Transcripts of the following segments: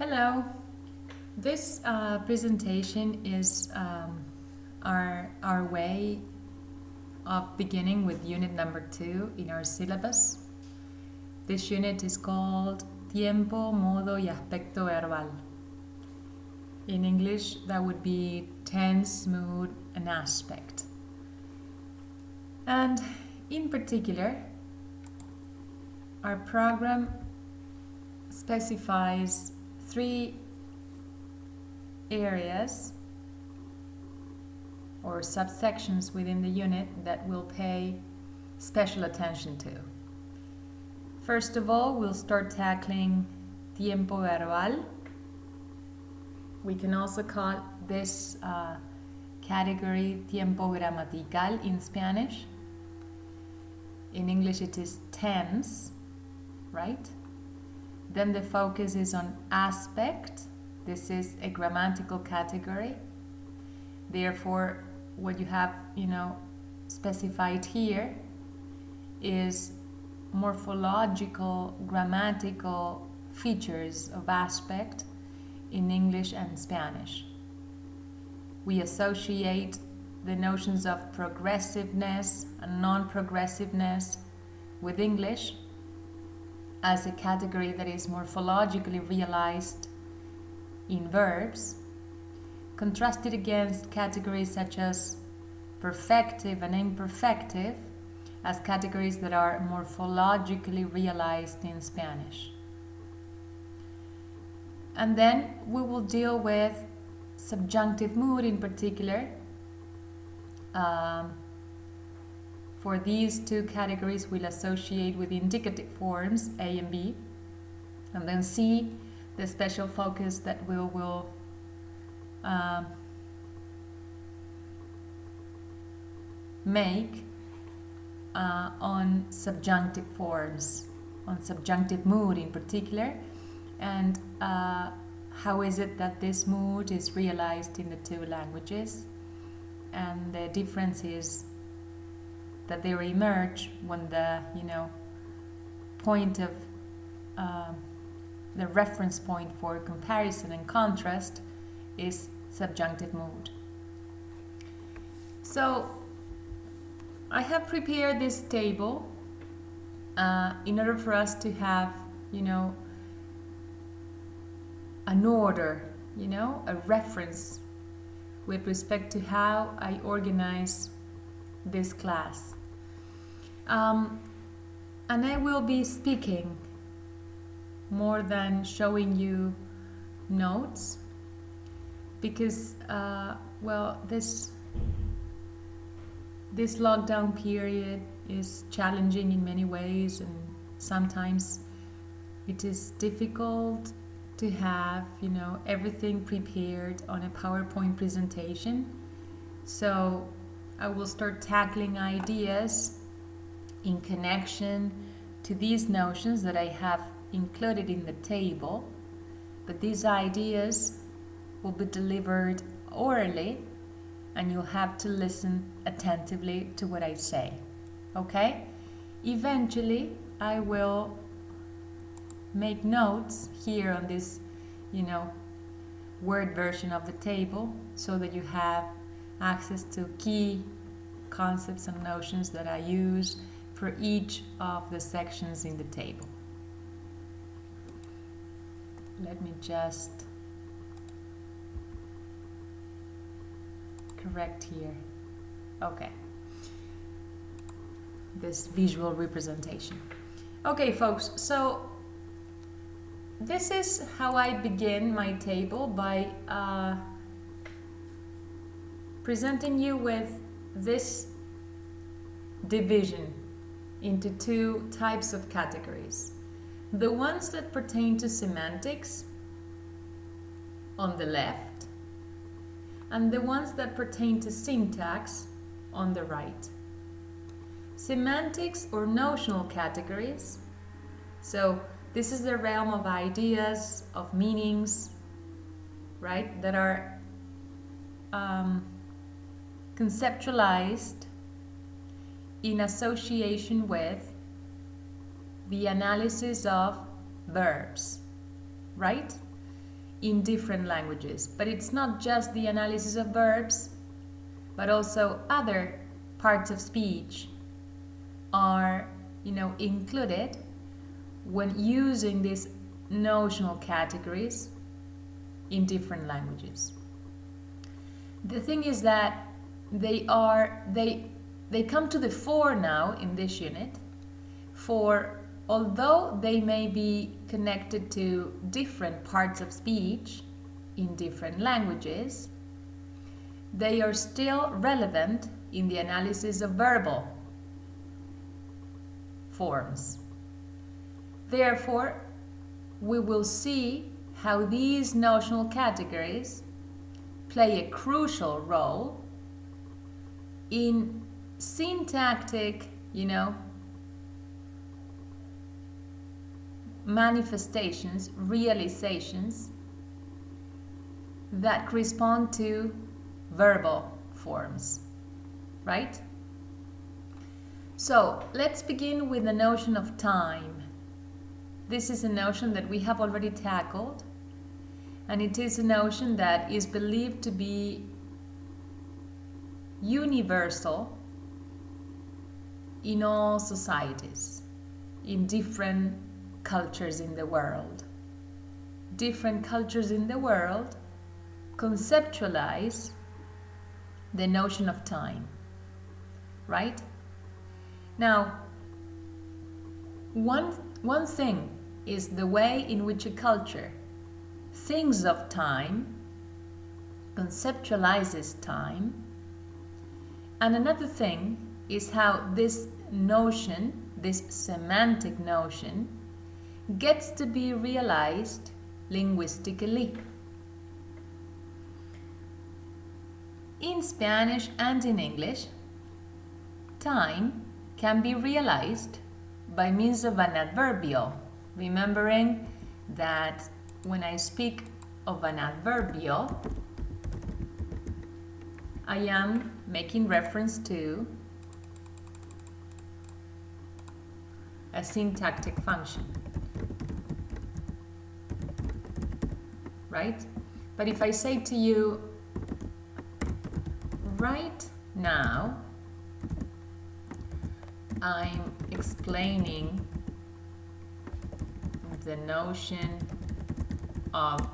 Hello. This presentation is our way of beginning with unit number 2 in our syllabus. This unit is called Tiempo, Modo y Aspecto Verbal. In English, that would be tense, mood, and aspect. And in particular, our program specifies 3 areas or subsections within the unit that we'll pay special attention to. First of all, we'll start tackling tiempo verbal. We can also call this category tiempo gramatical in Spanish. In English it is tense, right? Then the focus is on aspect. This is a grammatical category. Therefore, what you have, specified here is morphological, grammatical features of aspect in English and Spanish. We associate the notions of progressiveness and non-progressiveness with English as a category that is morphologically realized in verbs, contrasted against categories such as perfective and imperfective as categories that are morphologically realized in Spanish. And then we will deal with subjunctive mood in particular. For these 2 categories, we'll associate with indicative forms A and B, and then C, the special focus that we will make on subjunctive forms, on subjunctive mood in particular, and how is it that this mood is realized in the 2 languages, and the differences that they emerge when the point of the reference point for comparison and contrast is subjunctive mood. So I have prepared this table in order for us to have an order, a reference with respect to how I organize this class. And I will be speaking more than showing you notes because, this lockdown period is challenging in many ways, and sometimes it is difficult to have, everything prepared on a PowerPoint presentation. So I will start tackling ideas in connection to these notions that I have included in the table, but these ideas will be delivered orally and you'll have to listen attentively to what I say, okay? Eventually, I will make notes here on this, Word version of the table so that you have access to key concepts and notions that I use for each of the sections in the table. Let me just correct here. Okay. This visual representation. Okay, folks, so this is how I begin my table by presenting you with this division into 2 types of categories. The ones that pertain to semantics on the left, and the ones that pertain to syntax on the right. Semantics or notional categories. So this is the realm of ideas, of meanings, right, that are conceptualized in association with the analysis of verbs, right? in different languages. But it's not just the analysis of verbs, but also other parts of speech are, included when using these notional categories in different languages. The thing is that they come to the fore now in this unit, for although they may be connected to different parts of speech in different languages, they are still relevant in the analysis of verbal forms. Therefore, we will see how these notional categories play a crucial role in syntactic, manifestations, realizations that correspond to verbal forms, right? So let's begin with the notion of time. This is a notion that we have already tackled, and it is a notion that is believed to be universal in all societies, in different cultures in the world. Different cultures in the world conceptualize the notion of time, right? Now, one thing is the way in which a culture thinks of time, conceptualizes time, and another thing is how this notion, this semantic notion, gets to be realized linguistically. In Spanish and in English, time can be realized by means of an adverbial, remembering that when I speak of an adverbial, I am making reference to a syntactic function, right? But if I say to you, right now, I'm explaining the notion of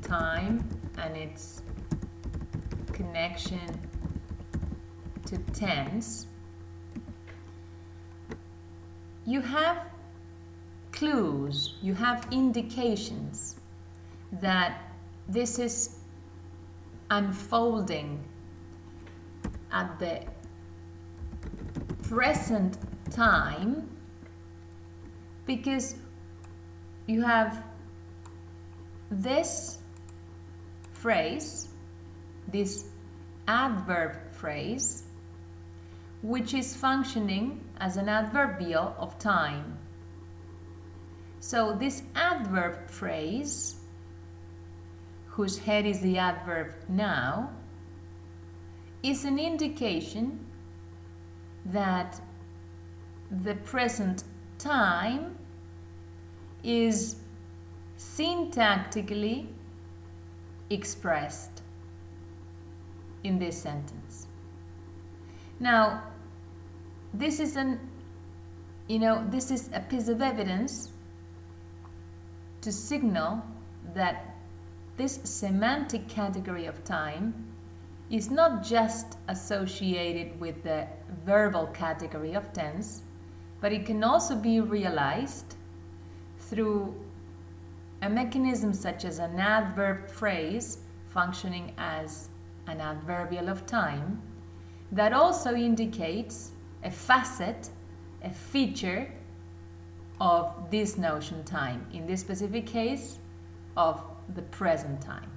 time and its connection to tense, you have clues, you have indications that this is unfolding at the present time, because you have this phrase, this adverb phrase, which is functioning as an adverbial of time. So this adverb phrase, whose head is the adverb now, is an indication that the present time is syntactically expressed in this sentence. Now, this is this is a piece of evidence to signal that this semantic category of time is not just associated with the verbal category of tense, but it can also be realized through a mechanism such as an adverb phrase functioning as an adverbial of time that also indicates a facet, a feature of this notion time, in this specific case of the present time.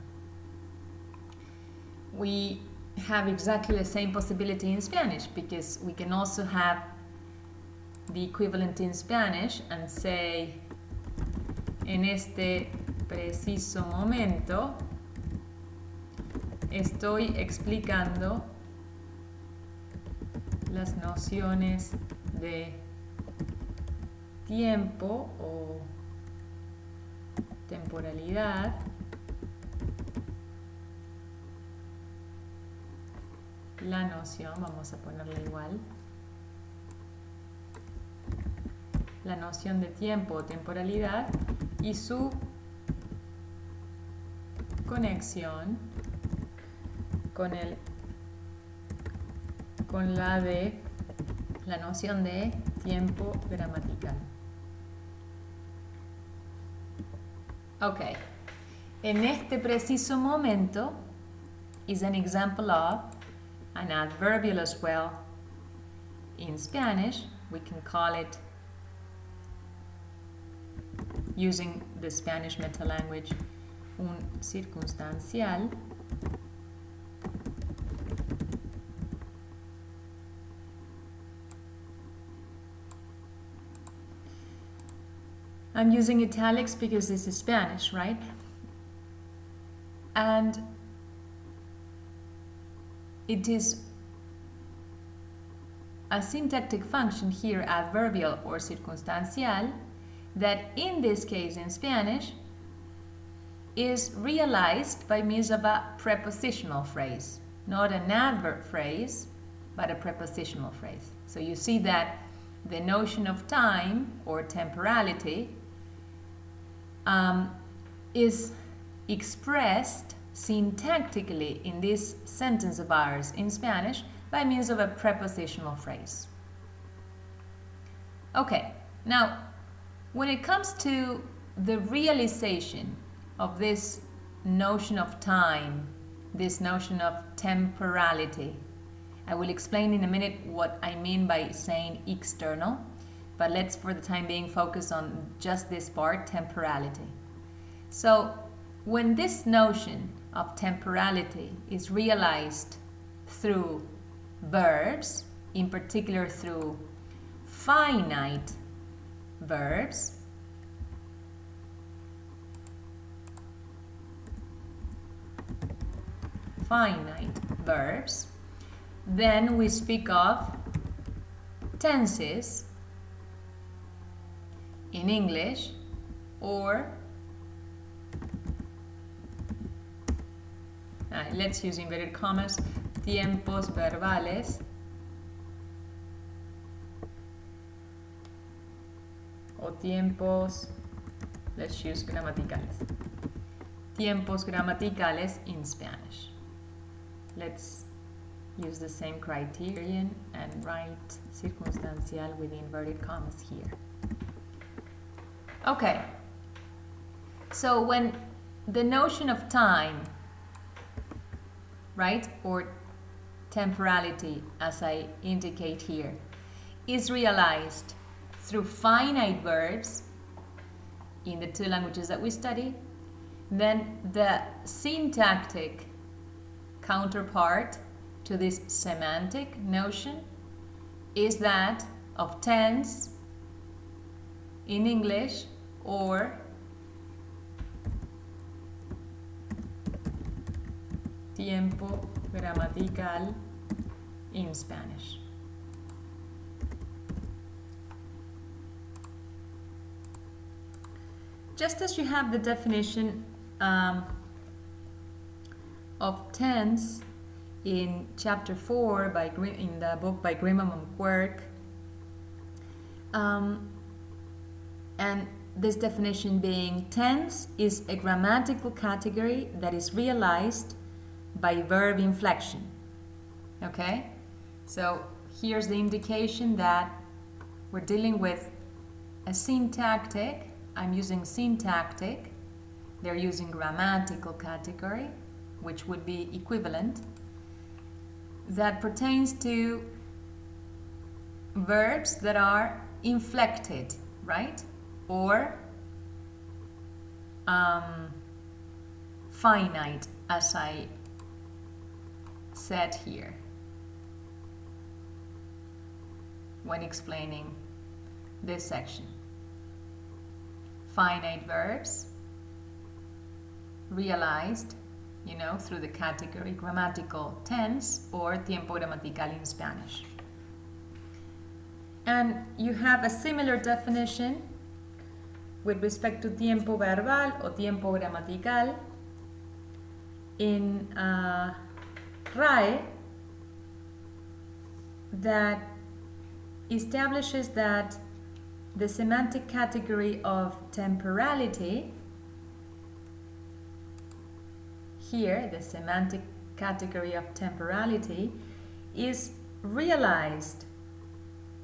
We have exactly the same possibility in Spanish, because we can also have the equivalent in Spanish and say, en este preciso momento estoy explicando las nociones de tiempo o temporalidad, la noción, vamos a ponerla igual, la noción de tiempo o temporalidad y su conexión con la noción de tiempo gramatical. Ok, en este preciso momento is an example of an adverbial as well. In Spanish, we can call it, using the Spanish meta-language, un circunstancial. I'm using italics because this is Spanish, right? And it is a syntactic function here, adverbial or circunstancial, that in this case in Spanish is realized by means of a prepositional phrase, not an adverb phrase, but a prepositional phrase. So you see that the notion of time or temporality is expressed syntactically in this sentence of ours in Spanish by means of a prepositional phrase. Okay, now when it comes to the realization of this notion of time, this notion of temporality, I will explain in a minute what I mean by saying external, but let's for the time being focus on just this part, temporality. So when this notion of temporality is realized through verbs, in particular through finite verbs, then we speak of tenses in English, or let's use inverted commas, tiempos verbales o tiempos, let's use gramaticales, tiempos gramaticales in Spanish. Let's use the same criterion and write circunstancial with inverted commas here. Okay, so when the notion of time, right, or temporality, as I indicate here, is realized through finite verbs in the two languages that we study, then the syntactic counterpart to this semantic notion is that of tense in English, or tiempo gramatical in Spanish. Just as you have the definition of tense in chapter 4 in the book by Grimham and Quirk, and this definition being tense is a grammatical category that is realized by verb inflection. Okay, so here's the indication that we're dealing with a syntactic, I'm using syntactic, they're using grammatical category, which would be equivalent, that pertains to verbs that are inflected, right? Or finite, as I said here when explaining this section. Finite verbs realized, you know, through the category grammatical tense or tiempo gramatical in Spanish. And you have a similar definition with respect to tiempo verbal o tiempo gramatical in RAE that establishes that the semantic category of temporality, here the semantic category of temporality, is realized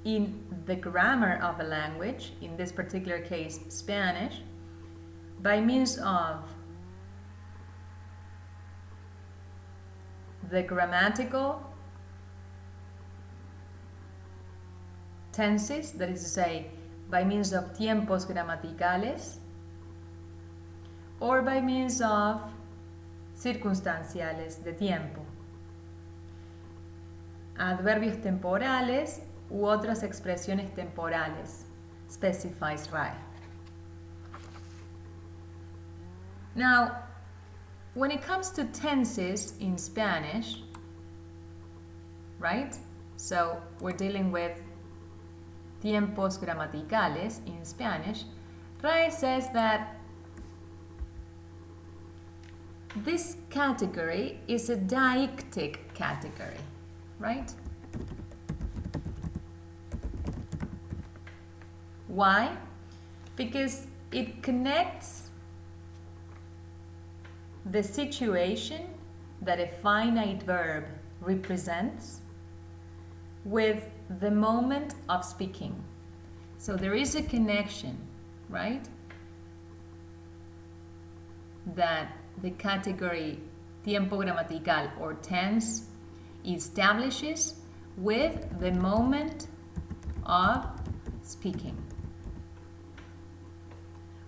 in the grammar of a language, in this particular case Spanish, by means of the grammatical tenses, that is to say, by means of tiempos gramaticales, or by means of circunstanciales de tiempo, adverbios temporales u otras expresiones temporales, specifies RAE. Now, when it comes to tenses in Spanish, right? So we're dealing with tiempos gramaticales in Spanish. RAE says that this category is a deictic category, right? Why? Because it connects the situation that a finite verb represents with the moment of speaking. So there is a connection, right? That the category tiempo gramatical or tense establishes with the moment of speaking.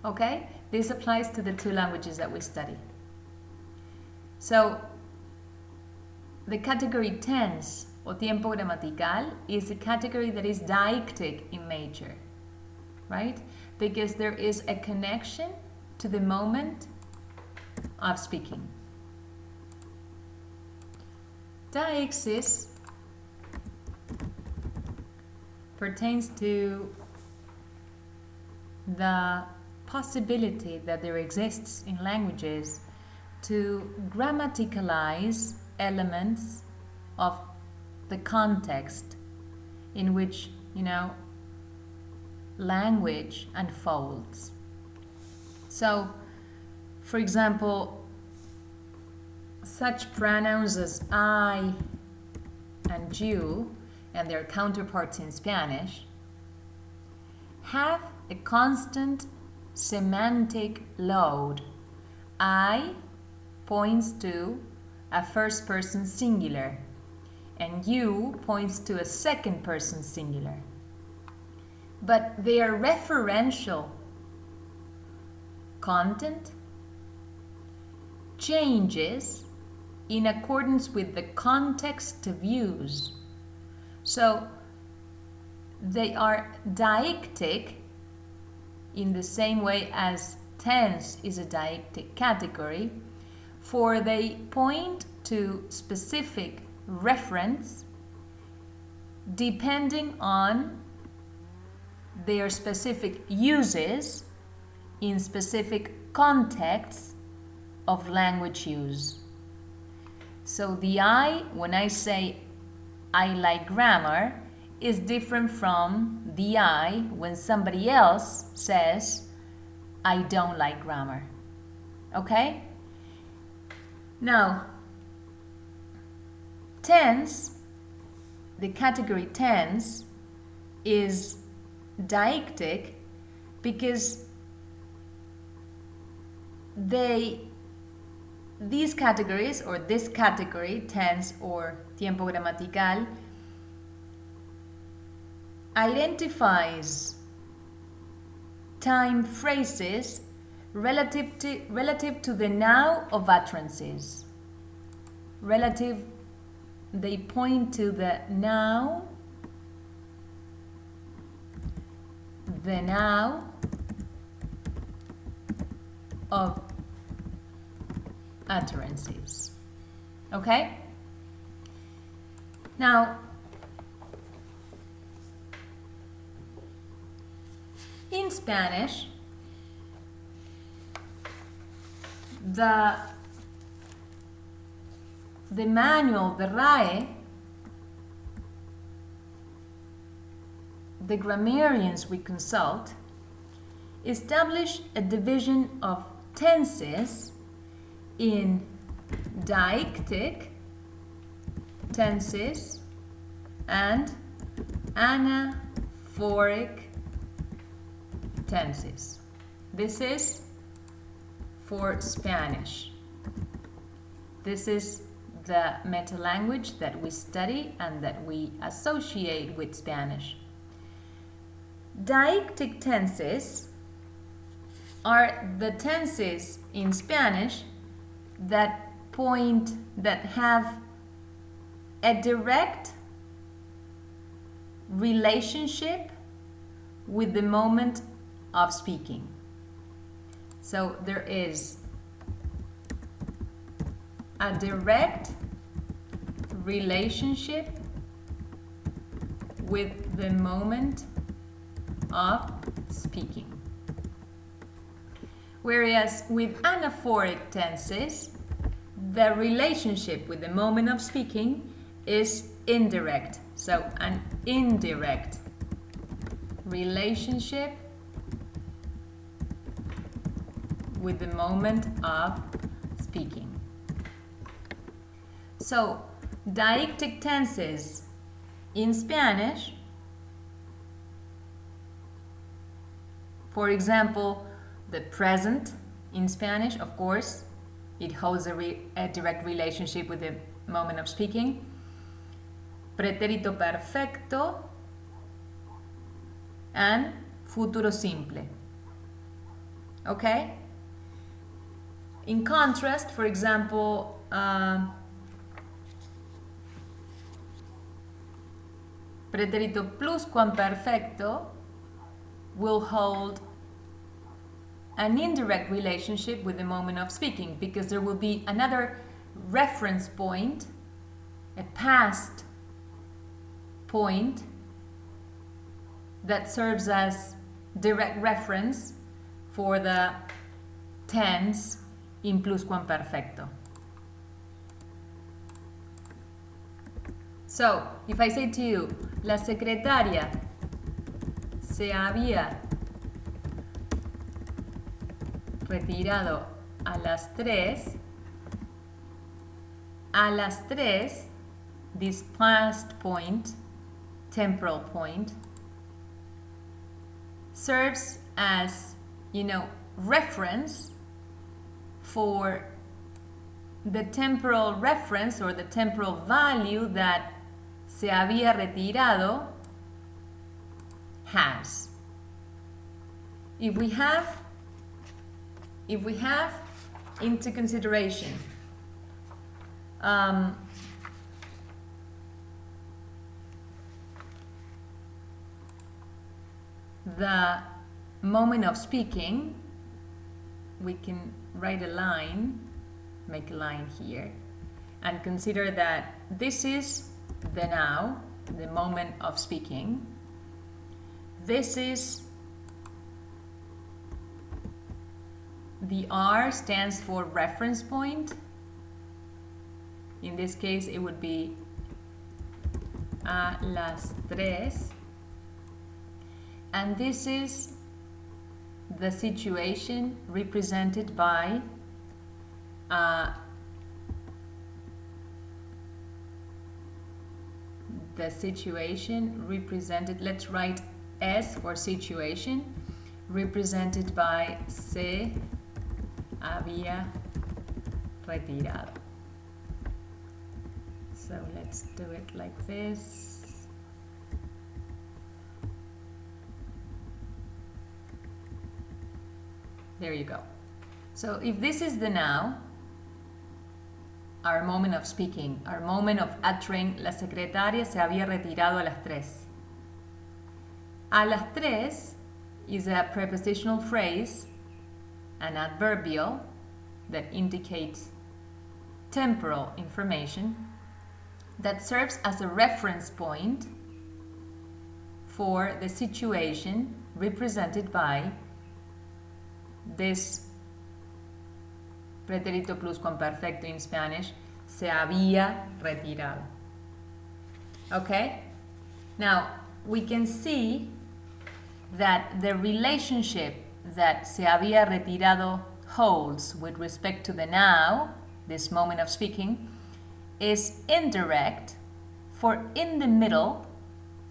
Okay? This applies to the two languages that we study. So, the category tense or tiempo gramatical is a category that is deictic in nature, right? Because there is a connection to the moment of speaking. Deixis pertains to the possibility that there exists in languages to grammaticalize elements of the context in which, language unfolds. So, for example, such pronouns as I and you and their counterparts in Spanish have a constant semantic load. I points to a first person singular and you points to a second person singular. But their referential content changes in accordance with the context of use. So they are deictic in the same way as tense is a deictic category, for they point to specific reference depending on their specific uses in specific contexts of language use. So the I, when I say I like grammar, is different from the I when somebody else says I don't like grammar. Okay? Now, tense, the category tense, is deictic because these categories, or this category, tense or tiempo gramatical, identifies time phrases relative to the now of utterances. They point to the now of utterances. Okay? Now, in Spanish, the manual, the RAE, the grammarians we consult, establish a division of tenses in deictic tenses and anaphoric tenses. This is for Spanish. This is the meta language that we study and that we associate with Spanish. Deictic tenses are the tenses in Spanish that have a direct relationship with the moment of speaking. So there is a direct relationship with the moment of speaking. Whereas with anaphoric tenses, the relationship with the moment of speaking is indirect. So an indirect relationship with the moment of speaking. So deictic tenses in Spanish, for example, the present in Spanish, of course, it holds a direct relationship with the moment of speaking. Pretérito perfecto and futuro simple. Okay? In contrast, for example, pretérito pluscuamperfecto will hold an indirect relationship with the moment of speaking, because there will be another reference point, a past point that serves as direct reference for the tense in pluscuamperfecto. So, if I say to you, la secretaria se había retirado a las 3, this past point, temporal point, serves as, reference for the temporal reference or the temporal value that se había retirado has. If we have into consideration the moment of speaking, we can write a line, make a line here, and consider that this is the now, the moment of speaking. This is the R stands for reference point. In this case, it would be a las 3. And this is the situation represented by let's write S for situation, represented by se había retirado. So let's do it like this. There you go. So if this is the now, our moment of speaking, our moment of uttering, la secretaria se había retirado a las 3. A las 3 is a prepositional phrase, an adverbial that indicates temporal information that serves as a reference point for the situation represented by this pretérito pluscuamperfecto in Spanish, se había retirado. Okay? Now, we can see that the relationship that se había retirado holds with respect to the now, this moment of speaking, is indirect, for in the middle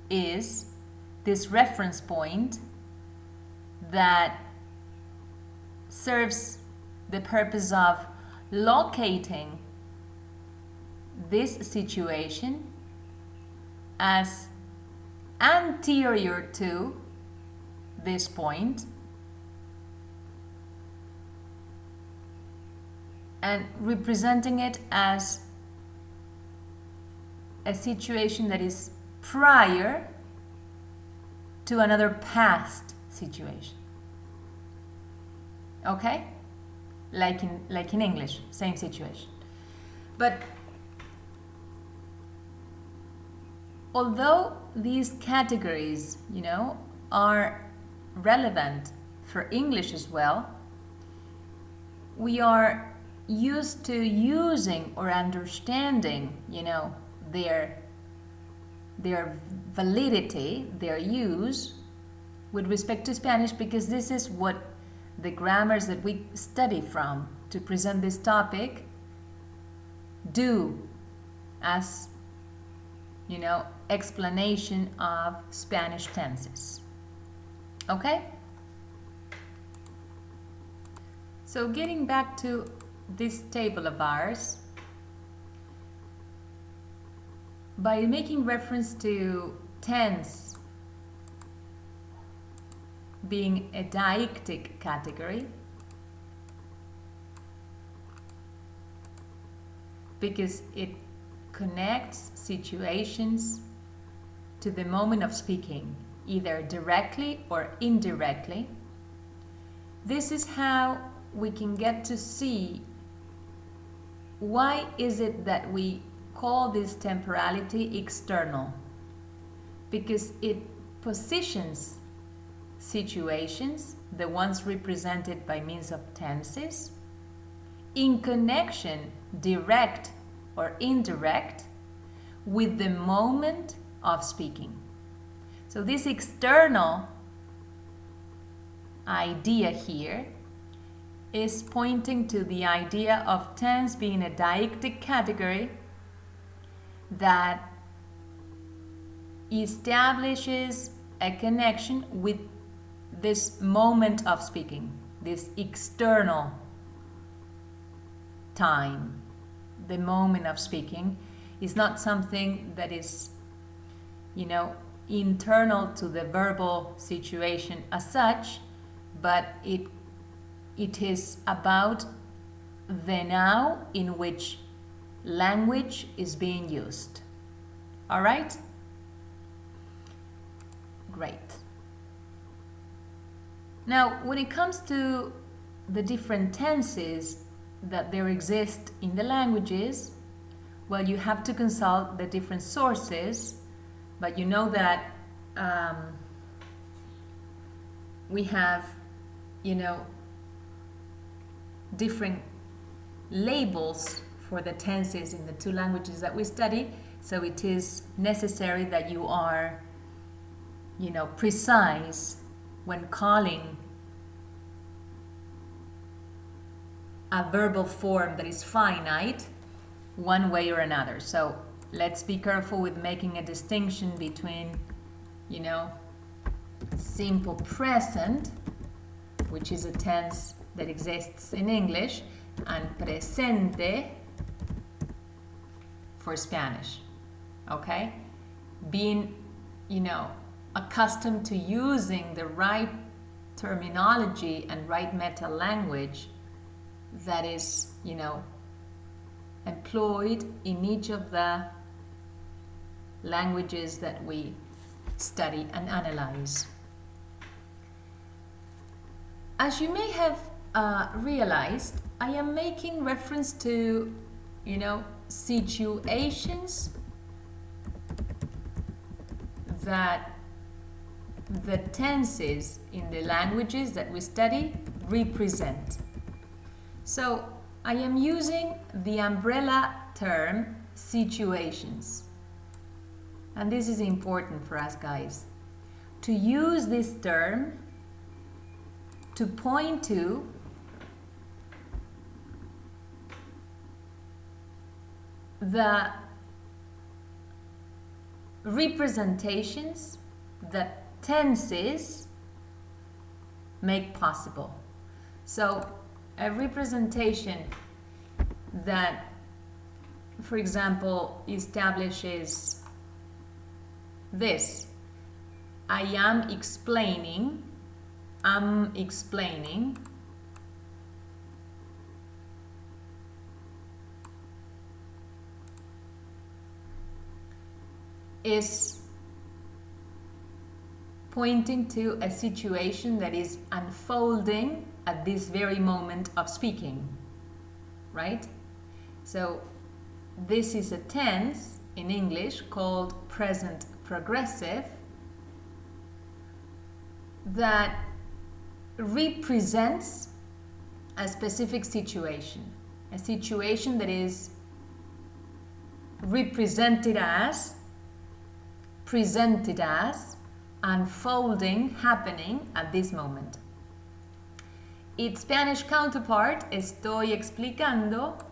is this reference point that serves the purpose of locating this situation as anterior to this point and representing it as a situation that is prior to another past situation. Okay? Like in English, same situation. But although these categories, are relevant for English as well, we are used to using or understanding, their validity, their use with respect to Spanish, because this is what the grammars that we study from to present this topic do as, explanation of Spanish tenses. Okay? So getting back to this table of ours, by making reference to tense being a deictic category, because it connects situations to the moment of speaking, either directly or indirectly. This is how we can get to see why is it that we call this temporality external, because it positions situations, the ones represented by means of tenses, in connection, direct or indirect, with the moment of speaking. So this external idea here is pointing to the idea of tense being a deictic category that establishes a connection with this moment of speaking, this external time. The moment of speaking is not something that is, internal to the verbal situation as such, but it is about the now in which language is being used. All right? Great. Now, when it comes to the different tenses that there exist in the languages, well, you have to consult the different sources, but you know that we have, different labels for the tenses in the two languages that we study, so it is necessary that you are, precise when calling a verbal form that is finite one way or another. So let's be careful with making a distinction between, simple present, which is a tense that exists in English, and presente for Spanish. Okay? Being, accustomed to using the right terminology and right meta language that is, employed in each of the languages that we study and analyze. As you may have realized, I am making reference to, situations that the tenses in the languages that we study represent. So I am using the umbrella term situations. And this is important for us, guys. To use this term to point to the representations that tenses make possible. So a representation that, for example, establishes this: I am explaining, I'm explaining, is pointing to a situation that is unfolding at this very moment of speaking, right? So this is a tense in English called present progressive that represents a specific situation, a situation that is represented as, presented as, unfolding, happening at this moment. Its Spanish counterpart, estoy explicando,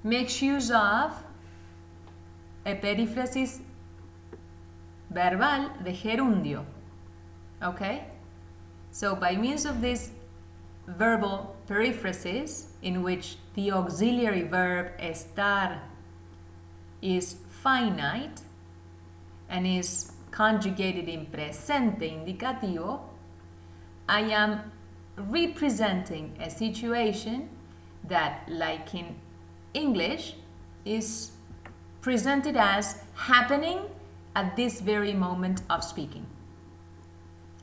makes use of a perífrasis verbal de gerundio. Okay? So by means of this verbal periphrasis, in which the auxiliary verb estar is finite and is conjugated in presente indicativo, I am representing a situation that, like in English, is presented as happening at this very moment of speaking.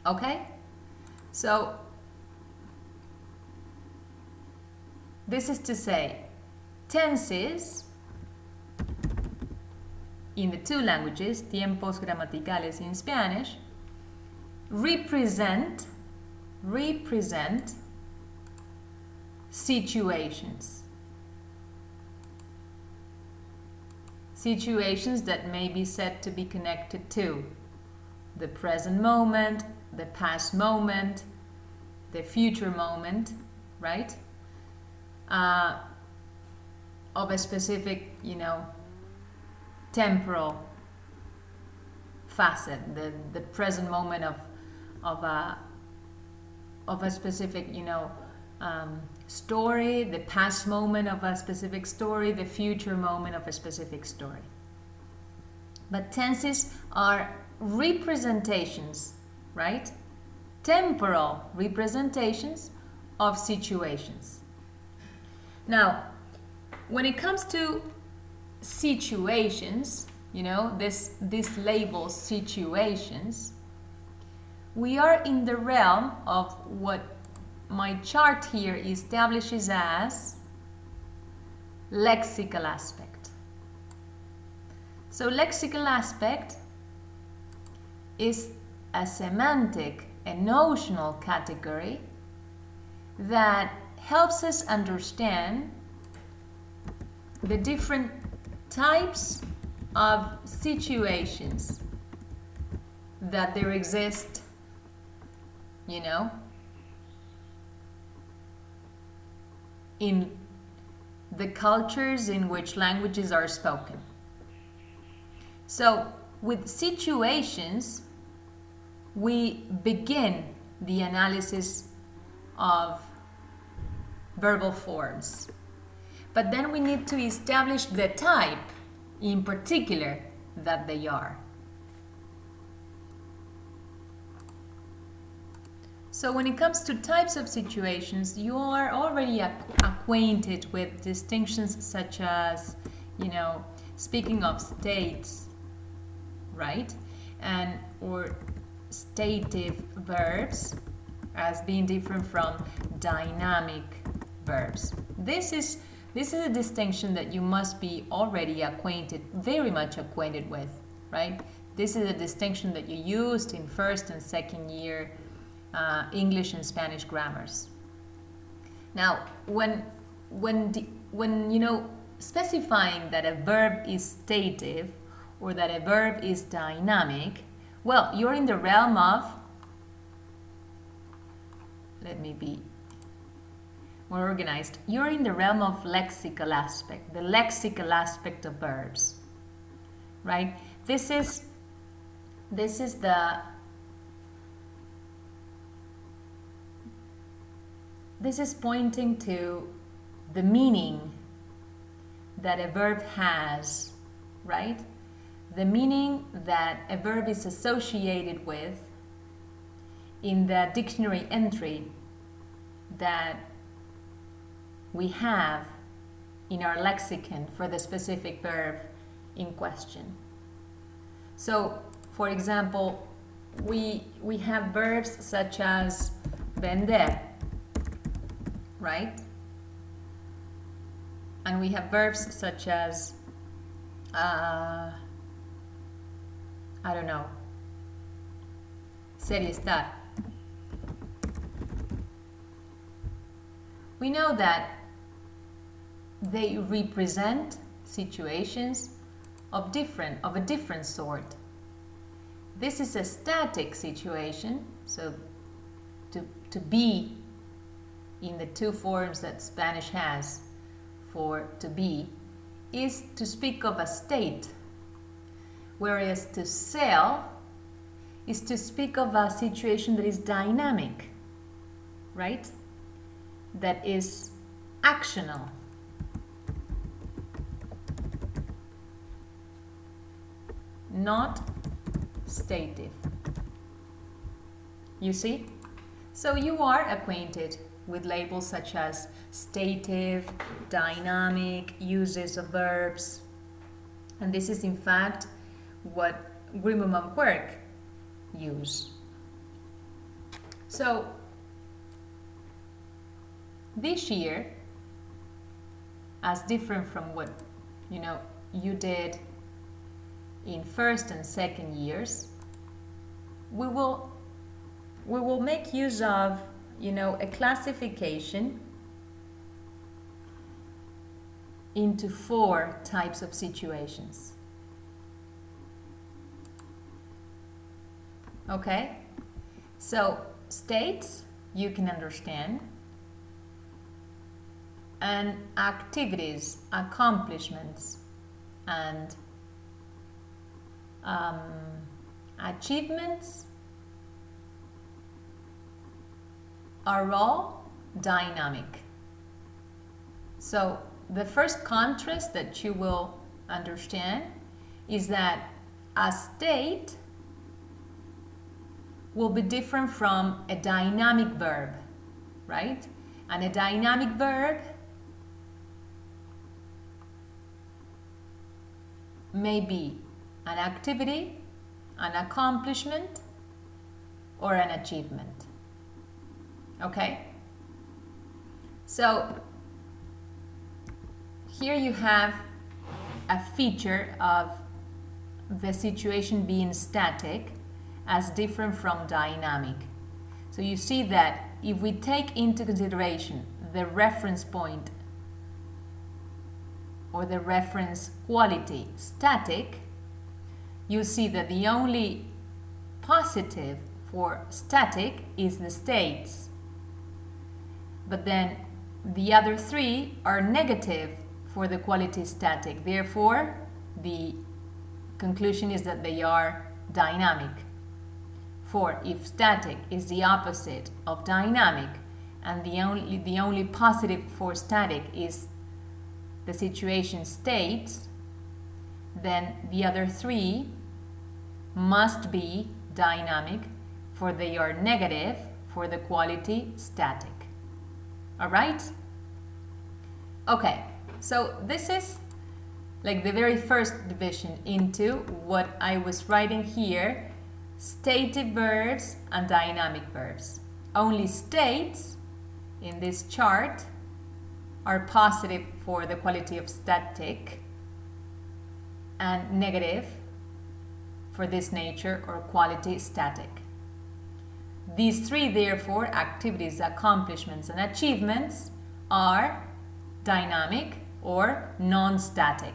Okay? So this is to say, tenses in the two languages, tiempos gramaticales in Spanish, represent situations. Situations that may be said to be connected to the present moment, the past moment, the future moment, right? Of a specific, temporal facet, the present moment of a specific, story, the past moment of a specific story, the future moment of a specific story. But tenses are representations, right? Temporal representations of situations. Now, when it comes to situations, this label situations, we are in the realm of what my chart here establishes as lexical aspect. So lexical aspect is a semantic, a notional category that helps us understand the different types of situations that there exist, in the cultures in which languages are spoken. So with situations, we begin the analysis of verbal forms. But then we need to establish the type in particular that they are. So when it comes to types of situations, you are already acquainted with distinctions such as, speaking of states, right? Or stative verbs as being different from dynamic verbs. This is a distinction that you must be already very much acquainted with, right? This is a distinction that you used in first and second year English and Spanish grammars. Now, when you know, specifying that a verb is stative or that a verb is dynamic, well, you're in the realm of, let me be more organized, you're in the realm of lexical aspect, the lexical aspect of verbs, right? This is pointing to the meaning that a verb has, right? The meaning that a verb is associated with in the dictionary entry that we have in our lexicon for the specific verb in question. So, for example, we have verbs such as vender, right? And we have verbs such as, I don't know, ser y estar. We know that they represent situations of a different sort. This is a static situation, so to be in the two forms that Spanish has for to be is to speak of a state, whereas to sell is to speak of a situation that is dynamic, right? That is actional. Not stative. You see? So you are acquainted with labels such as stative, dynamic, uses of verbs. And this is in fact what Grimum and Quirk use. So this year, as different from what you did in first and second years, we will make use of a classification into 4 types of situations. Okay? So states you can understand, and activities, accomplishments, and achievements are all dynamic. So the first contrast that you will understand is that a state will be different from a dynamic verb, right? And a dynamic verb may be an activity, an accomplishment, or an achievement. Okay? So here you have a feature of the situation being static as different from dynamic. So you see that if we take into consideration the reference point or the reference quality static, you see that the only positive for static is the states. But then the other 3 are negative for the quality static. Therefore, the conclusion is that they are dynamic. For if static is the opposite of dynamic and the only positive for static is the situation states, then the other 3 must be dynamic, for they are negative for the quality static. All right? Okay, so this is like the very first division into what I was writing here, stative verbs and dynamic verbs. Only states in this chart are positive for the quality of static and negative for this nature or quality static. These 3, therefore, activities, accomplishments, and achievements, are dynamic or non-static.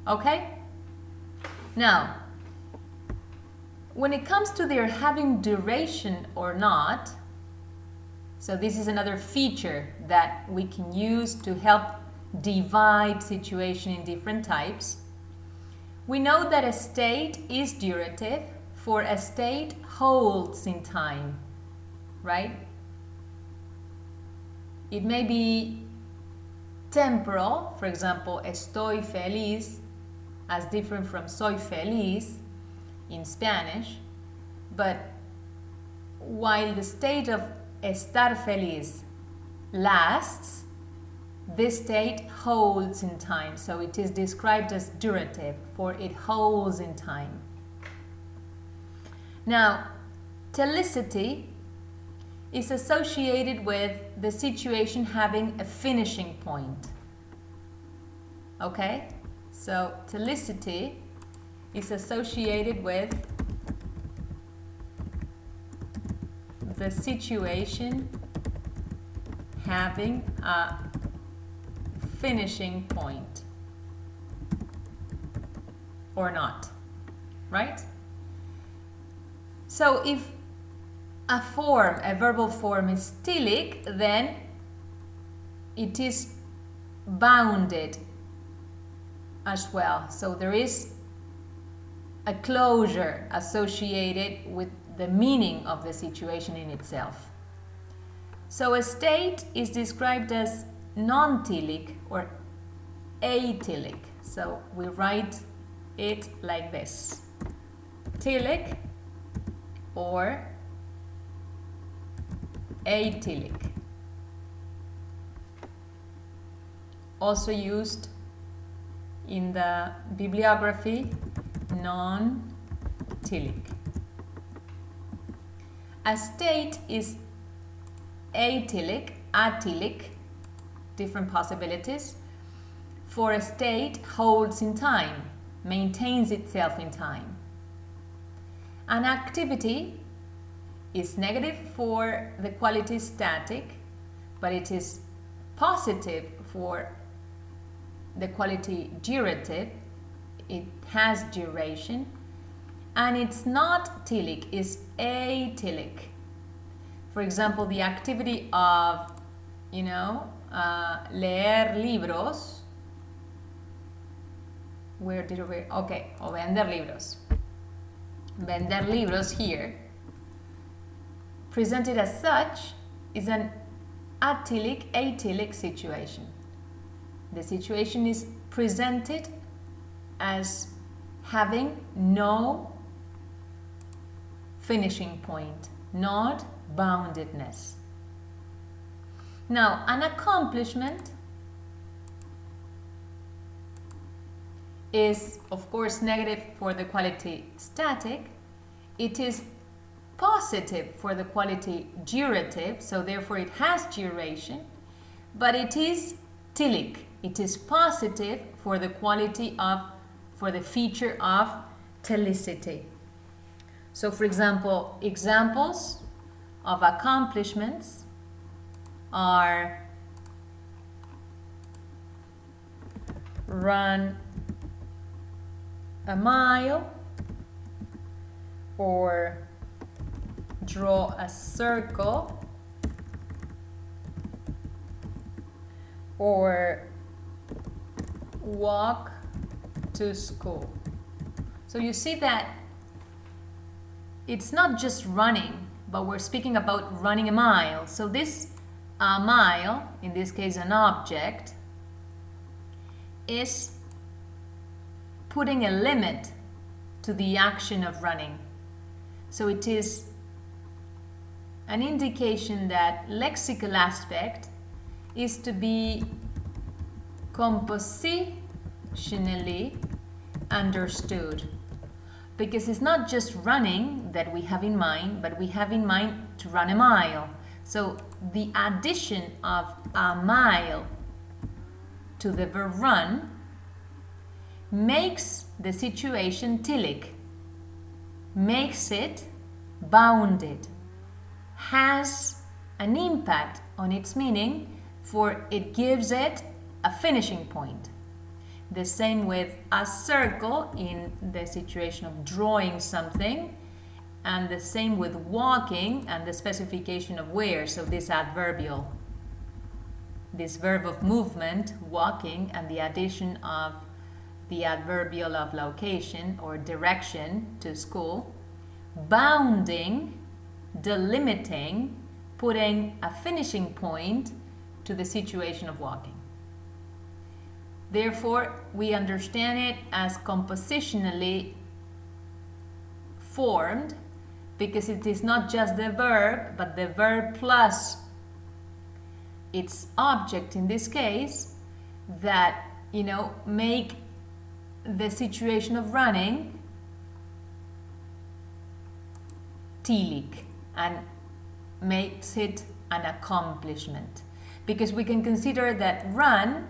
Okay? Now, when it comes to their having duration or not, so this is another feature that we can use to help divide situation in different types. We know that a state is durative for a state holds in time, right? It may be temporal, for example, estoy feliz, as different from soy feliz in Spanish, but while the state of estar feliz lasts, this state holds in time, so it is described as durative, for it holds in time. Now, telicity is associated with the situation having a finishing point. Okay? So, telicity is associated with the situation having a finishing point or not, right? So if a form, a verbal form is telic, then it is bounded as well. So there is a closure associated with the meaning of the situation in itself. So a state is described as non-telic or atelic. So we write it like this: telic or atelic. Also used in the bibliography, non-telic. A state is atelic, atelic, different possibilities, for a state holds in time, maintains itself in time. An activity is negative for the quality static, but it is positive for the quality durative. It has duration, and it's not telic, it's atelic. For example, the activity of, leer libros. Where did we? Okay, o vender libros. Vender libros here, presented as such, is an atelic situation. The situation is presented as having no finishing point, not boundedness. Now, an accomplishment is, of course, negative for the quality static. It is positive for the quality durative, so therefore it has duration, but it is telic. It is positive for the for the feature of telicity. So, for example, examples of accomplishments are run a mile, or draw a circle, or walk to school. So you see that it's not just running, but we're speaking about running a mile. So this mile, in this case an object, is putting a limit to the action of running. So it is an indication that lexical aspect is to be compositionally understood, because it's not just running that we have in mind, but we have in mind to run a mile. So the addition of a mile to the verb run makes the situation telic, makes it bounded, has an impact on its meaning for it gives it a finishing point. The same with a circle in the situation of drawing something, and the same with walking and the specification of where, so this adverbial. This verb of movement, walking, and the addition of the adverbial of location or direction to school. Bounding, delimiting, putting a finishing point to the situation of walking. Therefore, we understand it as compositionally formed because it is not just the verb, but the verb plus its object in this case that, make the situation of running telic and makes it an accomplishment. Because we can consider that run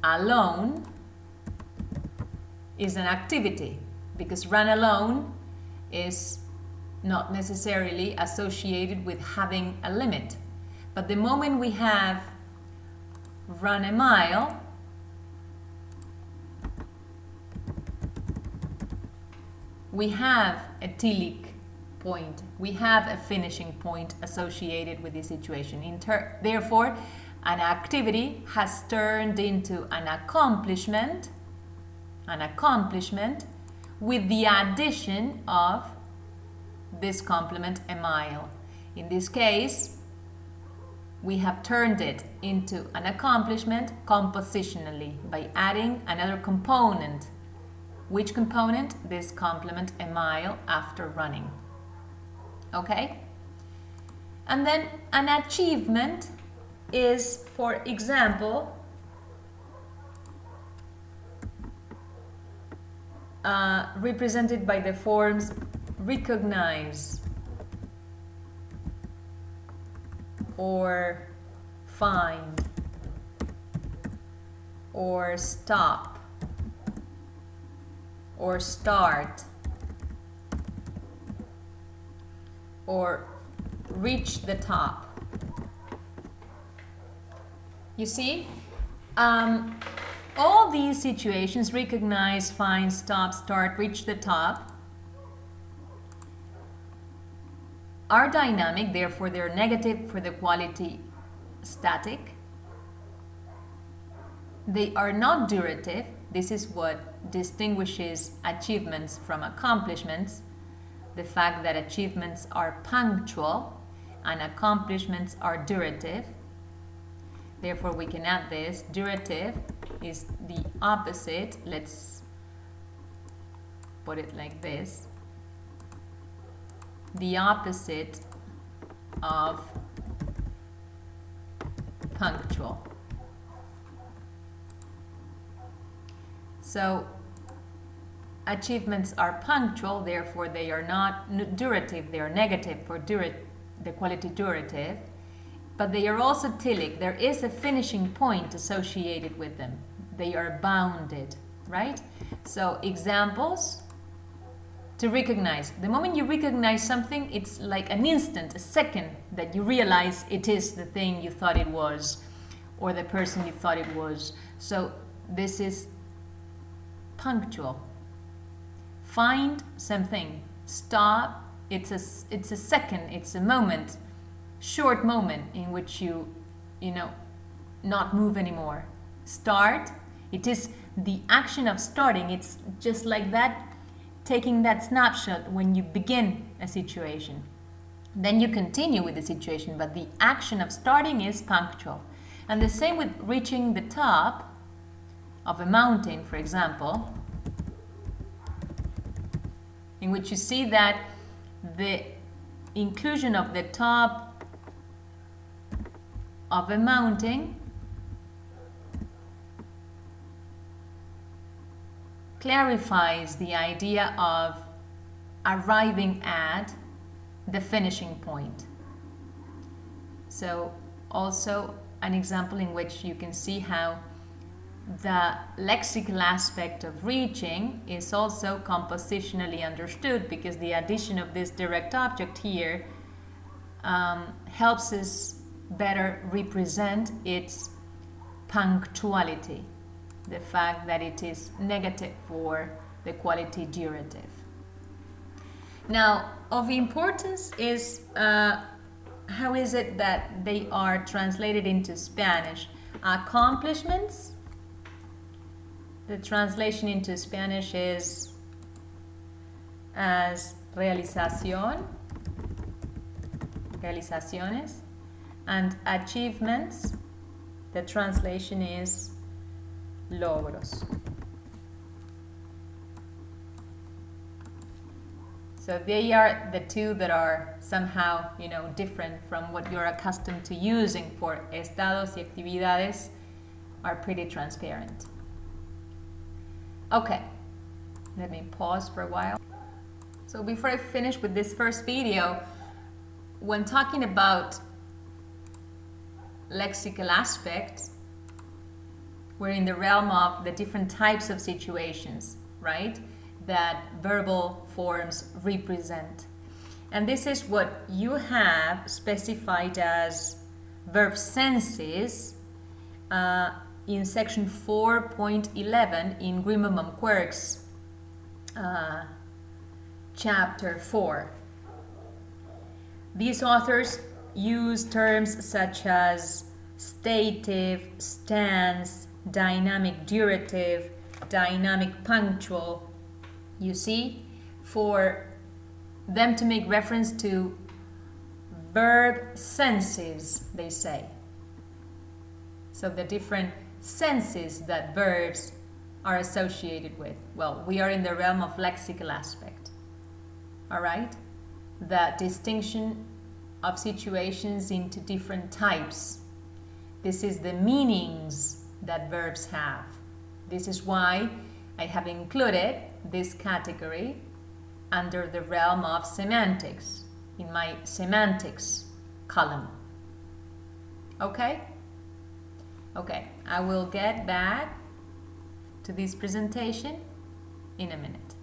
alone is an activity, because run alone is not necessarily associated with having a limit. But the moment we have run a mile, we have a telic point, we have a finishing point associated with this situation. Therefore, an activity has turned into an accomplishment with the addition of this complement, a mile. In this case, we have turned it into an accomplishment compositionally by adding another component. Which component? This complement, a mile, after running. Okay? And then an achievement is, for example, represented by the forms recognize or find or stop or start or reach the top. You see, all these situations, recognize, find, stop, start, reach the top, are dynamic, therefore they're negative for the quality static. They are not durative. This is what distinguishes achievements from accomplishments. The fact that achievements are punctual and accomplishments are durative. Therefore, we can add this. Durative is the opposite. Let's put it like this. The opposite of punctual. So, achievements are punctual, therefore they are not durative, they are negative for the quality durative. But they are also telic. There is a finishing point associated with them. They are bounded, right? So examples to recognize. The moment you recognize something, it's like an instant, a second that you realize it is the thing you thought it was or the person you thought it was. So this is punctual. Find something. Stop. It's a second, it's a moment. Short moment in which you not move anymore. Start, it is the action of starting. It's just like that, taking that snapshot when you begin a situation. Then you continue with the situation, but the action of starting is punctual. And the same with reaching the top of a mountain, for example, in which you see that the inclusion of the top of a mountain clarifies the idea of arriving at the finishing point. So also an example in which you can see how the lexical aspect of reaching is also compositionally understood, because the addition of this direct object here helps us better represent its punctuality, the fact that it is negative for the quality durative. Now, of importance is how is it that they are translated into Spanish? Accomplishments, the translation into Spanish is as realización, realizaciones, and achievements, the translation is logros. So they are the two that are somehow, different from what you're accustomed to using for estados y actividades, are pretty transparent. Okay, let me pause for a while. So before I finish with this first video, when talking about lexical aspects, we're in the realm of the different types of situations, right, that verbal forms represent. And this is what you have specified as verb senses in section 4.11 in Grimmelman-Quirk's chapter 4. These authors use terms such as stative, stance, dynamic durative, dynamic punctual, you see, for them to make reference to verb senses, they say. So the different senses that verbs are associated with. Well, we are in the realm of lexical aspect. All right? The distinction of situations into different types. This is the meanings that verbs have. This is why I have included this category under the realm of semantics in my semantics column. Okay? Okay, I will get back to this presentation in a minute.